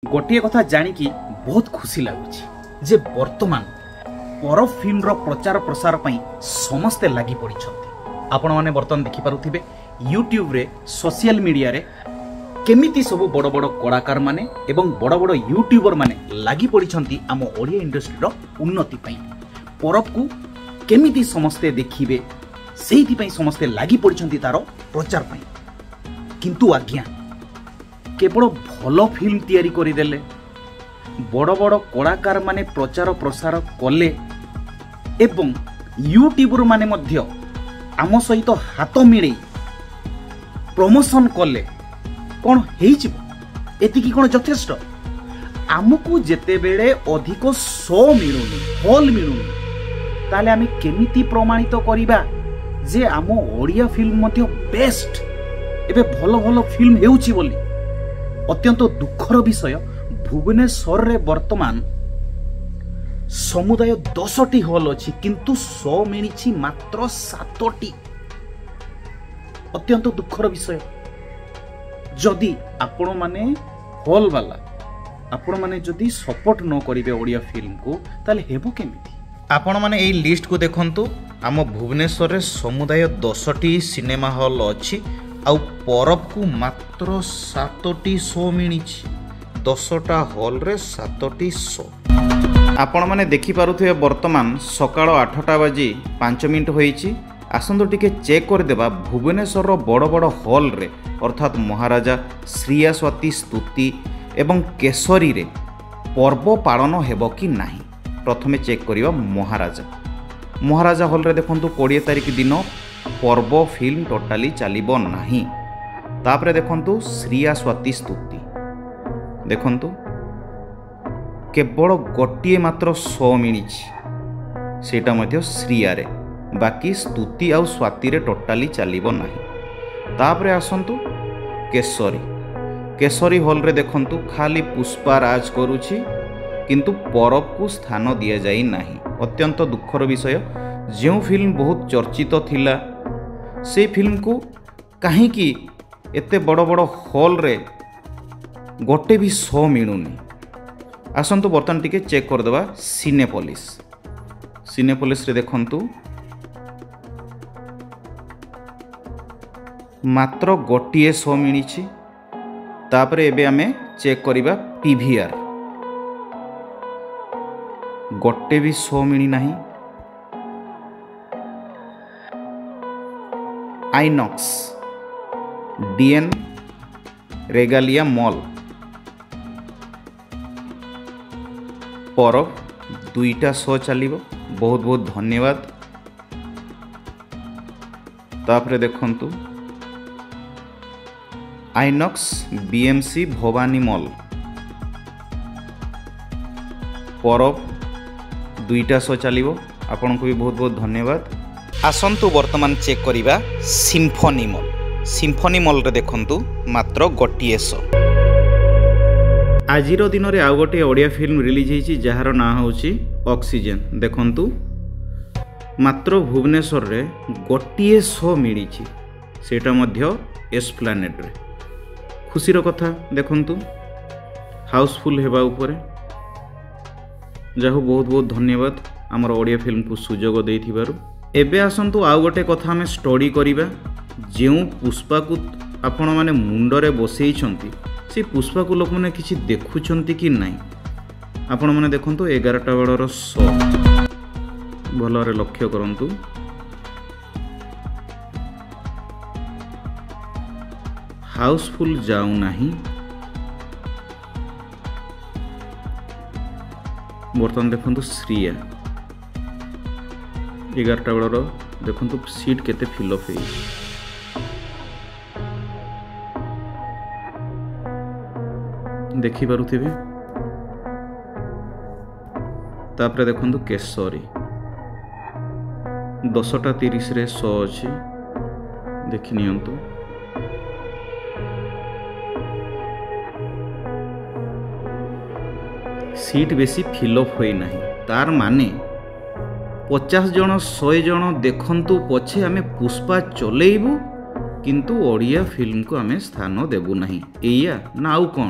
गोटे कथा जानिकी बहुत खुशी लगुच जे वर्तमान परब फिल्म प्रचार प्रसार पई समस्ते लगी पड़ी। आपण माने बर्तमान देखि पारुथिबे यूट्यूब रे सोशल मीडिया रे केमिति सब बड़ बड़ कलाकार माने एवं बड़ बड़ यूट्यूबर माने लगी पड़ी आम ओडिया इंडस्ट्री रो उन्नति पई। परब को केमिति समस्ते देखिबे सेहिति पई समस्ते लगी पड़ी तार प्रचार पई। किंतु आज्ञा केवल भल फिल्म तैयारी करदेले बड़ बड़ कलाकार माने प्रचार प्रसार कले एवं यूट्यूबर माने मध्य आम सहित हाथ मिले प्रमोशन कले कौन एतिकी कौन यथेष्ट? आमको जेते बेले अधिक शो मिलुनी हॉल मिलुनी ताले आमे केमिति प्रमाणित करिबा जे आम ओडिया फिल्म मध्य बेस्ट एबे भल भल फिल्म हेउची बोली। अत्यंत दुखर विषय भुवनेश्वर रे वर्तमान समुदाय 10टी हॉल अछि किंतु 100 मिली मात्र 7टी। अत्यंत दुखर विषय। जदि आपण माने हॉल वाला आपण माने जदि सपोर्ट न करिवे ओडिया फिल्म को ताले हेबो केमिति? आपण माने एई लिस्ट को देखंतु। आम भुवनेश्वर रे समुदाय 10टी सिनेमा हॉल अछि आउ परब को मात्र 7टी शो मिली। 10टा हॉल रे 7टी शो। आपण माने देखि पारुथिबे वर्तमान सकाळ 8टा बाजी 5 मिनिट होईची। आसंतो टिके चेक कर देबा भुवनेश्वर रो बड़ बड़ हॉल रे अर्थात महाराजा श्रिया स्वाति स्तुति एवं केसरी रे पर्व पालन हेबो कि नाही। प्रथमे चेक करिवा महाराजा हॉल रे देखंतु 20 तारिख दिन पर्व फिल्म टोटाली चलिबो नाही। तापरे देखंतु श्रिया स्वाति स्तुति देखंतु केवल गोटिए मात्र शो मिली सेटा मध्य श्रिया रे, बाकी स्तुति आउ स्वाति रे टोटाली चलिबो नाही। तापरे आसंतु केसरी हॉल रे देखंतु खाली पुष्पा राज करूची किंतु परब को स्थान दिया जाई नाही। अत्यंत दुखर विषय। जो फिल्म बहुत चर्चित थिला से फिल्म को कहीं की एते बड़ बड़ हॉल रे गोटे भी शो मिलुनी। आसंतु बर्तमान टिके चेक कर देबा सिनेपोलिस रे देखंतु मात्र गोटिए शो मिली। तापरे एबे आमे चेक करिबा पीवीआर गोटे भी शो मिली नाही। आइनॉक्स डीएन रेगालिया मॉल परब 2टा शो चलिबो। बहुत बहुत धन्यवाद। तापरे देखंतु आइनॉक्स बीएमसी भवानी मॉल परब 2टा शो चलिबो। आपन को भी बहुत बहुत धन्यवाद। आसंतु वर्तमान चेक करिबा सिम्फनी मॉल रे देखंतु मात्र गोटिए शो। आजिर दिन रे आउ गोटे ओडिया फिल्म रिलीज होईची जहार ना होची ऑक्सीजन। देखंतु मात्र भुवनेश्वर रे गोटिए शो मिली सेटा मध्य एस्प्लानेड रे। खुशीर कथा देखंतु हाउसफुल हेबा उपरे। जाहु बहुत बहुत धन्यवाद आमर ओडिया फिल्म को सुजोग देइथिबारु। एबे आसंतु आउ गोटे कथा हमें स्टडी करिबा। जो पुष्पा को आपण माने मुंडरे बसई छंती से पुष्पा को लोक माने किछि देखुछंती कि नाही आपण माने देखंतु 11टा बेलर शो भलरे लक्ष्य करंतु। हाउसफुल जाऊ नाही। बर्तमान देखंतु श्रिया 11टा बेलर देखंतु सीट केते फिल अप है। देखि पारुथिबे। तापरे देखंतु केसरी 10टा 30 रे शो अछि देखि नियंतु। सीट बेसी फिल अप होई नाही तार माने 50 जन 100 जन देखंतु पछे आमे पुष्पा चलेइबु किंतु ओडिया फिल्म को आमे स्थान देबु नाही। एया ना आउ कोन?